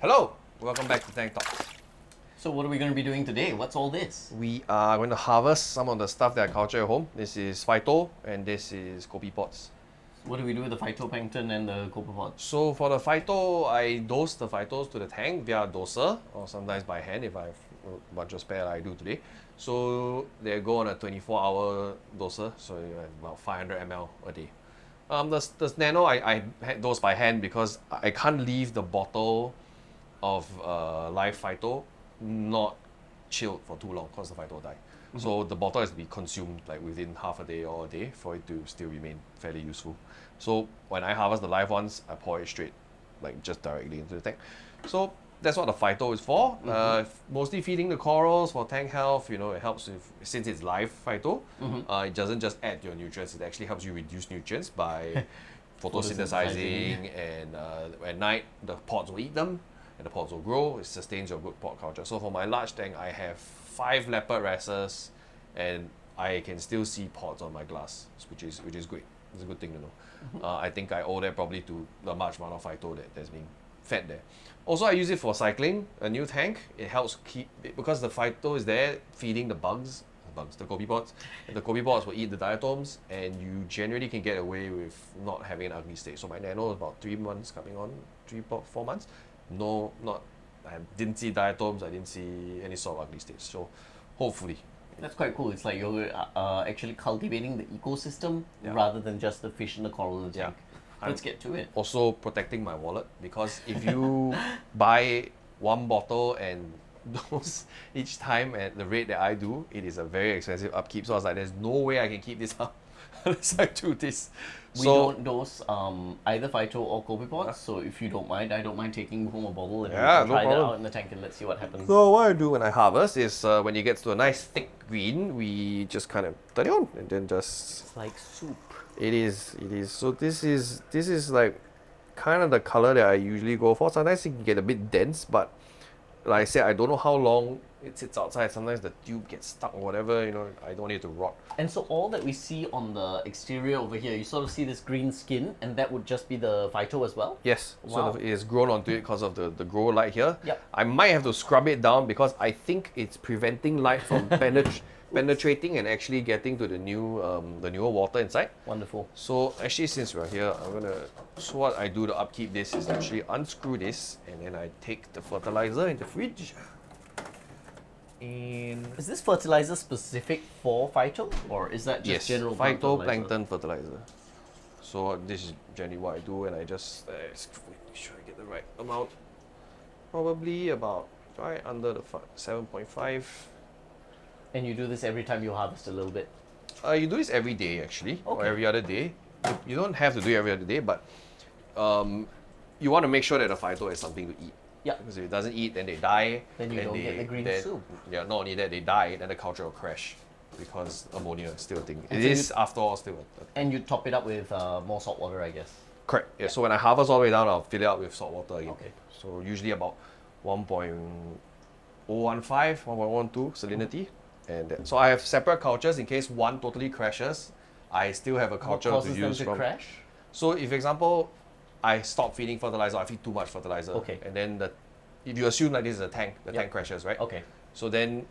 Hello, welcome back to Tank Talks. So what are we going to be doing today? What's all this? We are going to harvest some of the stuff that I culture at home. This is Phyto and this is Copepods. What do we do with the Phytoplankton and the Copepods? So for the Phyto, I dose the Phytos to the tank via doser or sometimes by hand if I have a bunch of spare like I do today. So they go on a 24-hour doser, so you have about 500 ml a day. The nano, I dose by hand because I can't leave the bottle of live Phyto not chilled for too long because the Phyto will die. So the bottle has to be consumed like within half a day or a day for it to still remain fairly useful. So when I harvest the live ones, I pour it straight, like just directly into the tank. So that's what the Phyto is for. Mostly feeding the corals for tank health. You know, it helps with, since it's live Phyto, it doesn't just add your nutrients. It actually helps you reduce nutrients by photosynthesizing, and at night the pods will eat them and the pods will grow. It sustains your good pod culture. So for my large tank, I have 5 leopard wrasses and I can still see pods on my glass, which is great. It's a good thing to know. I think I owe that probably to the large amount of Phyto that's being fed there. Also, I use it for cycling a new tank. It helps keep it, because the Phyto is there feeding the Copepods. And the Copepods will eat the diatoms, and you generally can get away with not having an ugly state. So my nano is about 3 months coming on, 4 months. No, not, I didn't see diatoms, I didn't see any sort of ugly states. So hopefully. That's quite cool. It's like you're actually cultivating the ecosystem rather than just the fish and the coral in the tank. Let's get to it. Also protecting my wallet, because if you buy one bottle and dose each time at the rate that I do, it is a very expensive upkeep. So I was like, there's no way I can keep this up unless I do this. We don't dose either Phyto or Copepods, so if you don't mind, I don't mind taking home a bottle and we can try that out in the tank and let's see what happens. So what I do when I harvest is when it gets to a nice thick green, we just kind of turn it on and then just... It's like soup. It is. So this is like kind of the color that I usually go for. Sometimes it can get a bit dense, but like I said, I don't know how long it sits outside. Sometimes the tube gets stuck or whatever, you know, I don't need it to rot. And so all that we see on the exterior over here, you sort of see this green skin, and that would just be the Phyto as well? Yes, Wow. so it is grown onto it because of the grow light here. Yep. I might have to scrub it down because I think it's preventing light from penetrating and actually getting to the newer water inside. Wonderful. So actually, since we're here, so what I do to upkeep this is actually unscrew this, and then I take the fertilizer in the fridge. And Is this fertilizer specific for Phyto, or is that just general fertilizer? Phytoplankton fertilizer. So this is generally what I do, and I just make sure I get the right amount. Probably about right under the 7.5. And you do this every time you harvest a little bit? You do this every day actually, or Okay. every other day. You don't have to do it every other day, but you want to make sure that the Phyto has something to eat. Yeah. Because if it doesn't eat, then they die. Then you don't get the green soup. Yeah, not only that, they die, then the culture will crash because ammonia is still a thing. And It so is, after all, still a And you top it up with more salt water, I guess. correct. Yeah, so when I harvest all the way down, I'll fill it up with salt water again. Okay. So usually about 1.015, 1.12 salinity. And so I have separate cultures in case one totally crashes. I still have a culture What to causes use them to from. crash? So if, for example, I stop feeding fertilizer, I feed too much fertilizer. Okay. And then if you assume like this is a tank, the tank crashes, right? Okay. So then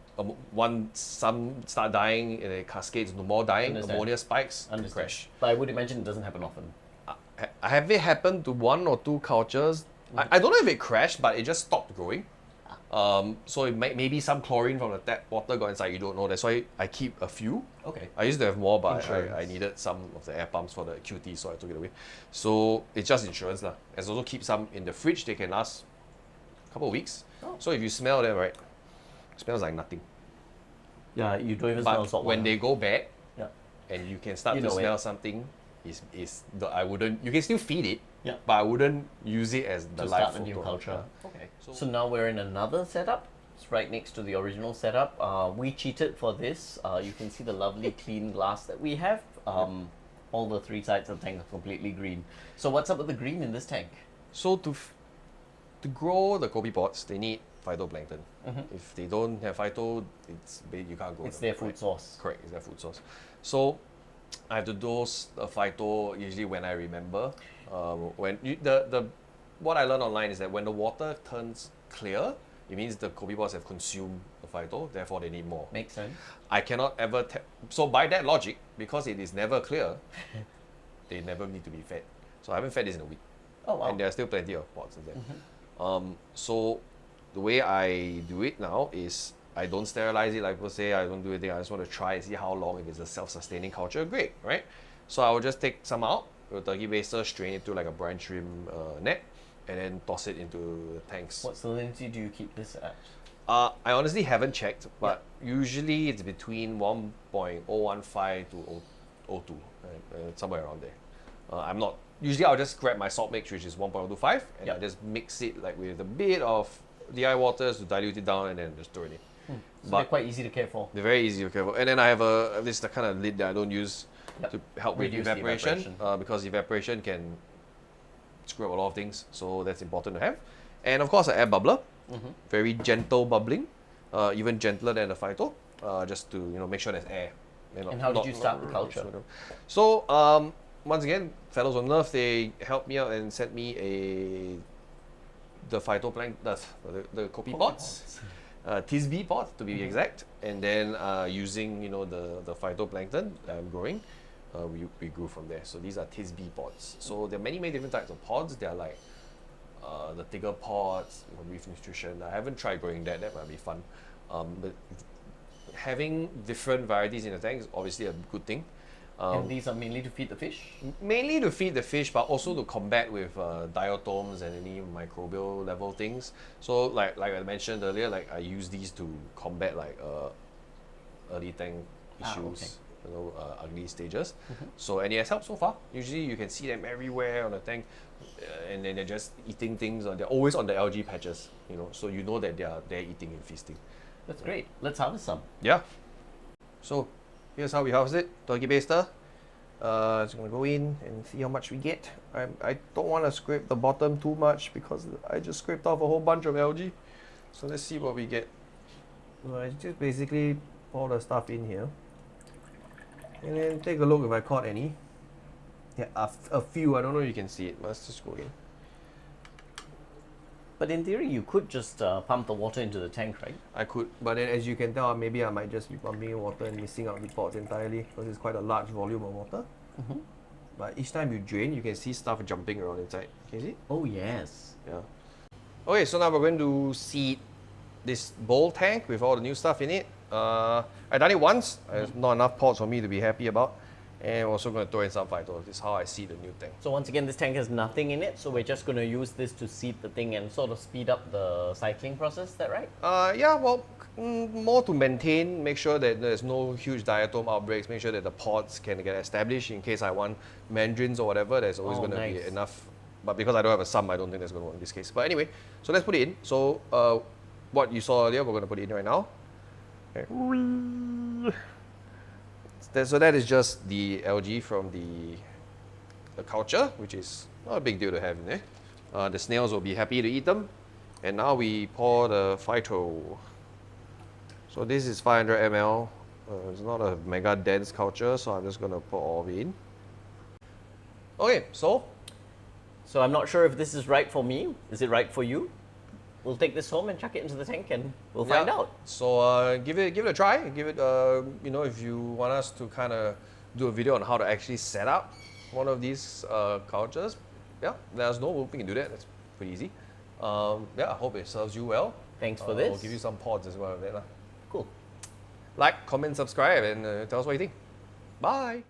some start dying and it cascades into more dying, Understand. ammonia spikes, and Understand. crash. But I would imagine it doesn't happen often. I have it happen to 1 or 2 cultures. I don't know if it crashed, but it just stopped growing. So it maybe some chlorine from the tap water got inside, you don't know. That's why I keep a few. Okay. I used to have more, but Insurance. I needed some of the air pumps for the QT, so I took it away. So it's just insurance lah. And also keep some in the fridge, they can last a couple of weeks. Oh. So if you smell them, right, it smells like nothing. Yeah, you don't even smell But salt when water. they go bad, Yeah. and you can start You to know it. smell something, I wouldn't, you can still feed it, Yeah. but I wouldn't use it as the To live start a new photo. culture. Yeah. Okay. So- So now we're in another setup. It's right next to the original setup. We cheated for this. You can see the lovely clean glass that we have. All the 3 sides of the tank are completely green. So what's up with the green in this tank? So to grow the Copepods, they need phytoplankton. If they don't have phyto, you can't grow It's them, their food right? source. Correct, it's their food source. So I have to dose the phyto usually when I remember. When the what I learned online is that when the water turns clear, it means the Copepods have consumed the phyto, therefore they need more. Makes sense. I cannot ever so by that logic, because it is never clear, they never need to be fed. So I haven't fed this in a week. Oh wow. And there are still plenty of pods in there. So the way I do it now is I don't sterilize it like people say, I don't do anything, I just want to try and see how long. If it's a self-sustaining culture, great, right? So I will just take some out with a turkey baster, strain it to like a brine shrimp net, and then toss it into the tanks. What salinity do you keep this at? I honestly haven't checked, but usually it's between 1.015 to 0.02, right? Somewhere around there. I'm not, usually I'll just grab my salt mix, which is 1.025, and I just mix it like with a bit of DI waters to dilute it down, and then just throw it in. So they're quite easy to care for. They're very easy to care for. And then I have this kind of lid that I don't use to help with evaporation, because evaporation can screw up a lot of things, so that's important to have. And of course, an air bubbler, very gentle bubbling, even gentler than the phyto, just to make sure there's air. And how did you start the culture? So once again, fellows on Earth, they helped me out and sent me the phytoplankton, the Copepods. Tisbe pot to be exact, and then using the phytoplankton that I'm growing, we grew from there. So these are tisbe pods. So there are many different types of pods. They are like the thicker pods for reef nutrition. I haven't tried growing that might be fun. But having different varieties in the tank is obviously a good thing. And these are mainly to feed the fish? Mainly to feed the fish, but also to combat with diatoms and any microbial level things. So like I mentioned earlier, like I use these to combat like early tank issues, ugly stages. So and it has helped so far. Usually you can see them everywhere on the tank, and then they're just eating things. They're always on the algae patches, so you know that they're eating and feasting. That's great. Let's harvest some. Yeah. So here's how we harvest it. Turkey baster. Just gonna go in and see how much we get. I don't want to scrape the bottom too much because I just scraped off a whole bunch of algae. So let's see what we get. So I just basically pour the stuff in here, and then take a look if I caught any. Yeah, a few. I don't know if you can see it. But let's just go in. But in theory, you could just pump the water into the tank, right? I could, but then as you can tell, maybe I might just be pumping water and missing out the pods entirely because it's quite a large volume of water. But each time you drain, you can see stuff jumping around inside. Can you see? Oh yes. Yeah. Okay, so now we're going to seed this bowl tank with all the new stuff in it. I done it once. There's not enough pods for me to be happy about. And we're also going to throw in some phyto. This is how I see the new tank. So once again, this tank has nothing in it, so we're just going to use this to seed the thing and sort of speed up the cycling process, is that right? Yeah, well, more to maintain, make sure that there's no huge diatom outbreaks, make sure that the pods can get established in case I want mandarins or whatever, there's always going to be enough. But because I don't have a sump, I don't think that's going to work in this case. But anyway, so let's put it in. So what you saw earlier, we're going to put it in right now. Okay. So that is just the algae from the culture, which is not a big deal to have in there. The snails will be happy to eat them. And now we pour the phyto. So this is 500 ml. It's not a mega dense culture, so I'm just going to pour all of it in. Okay, so I'm not sure if this is right for me. Is it right for you? We'll take this home and chuck it into the tank and we'll find out. So give it a try. Give it, if you want us to kind of do a video on how to actually set up one of these cultures, let us know. We can do that. That's pretty easy. I hope it serves you well. Thanks for this. We'll give you some pods as well. Cool. Like, comment, subscribe, and tell us what you think. Bye.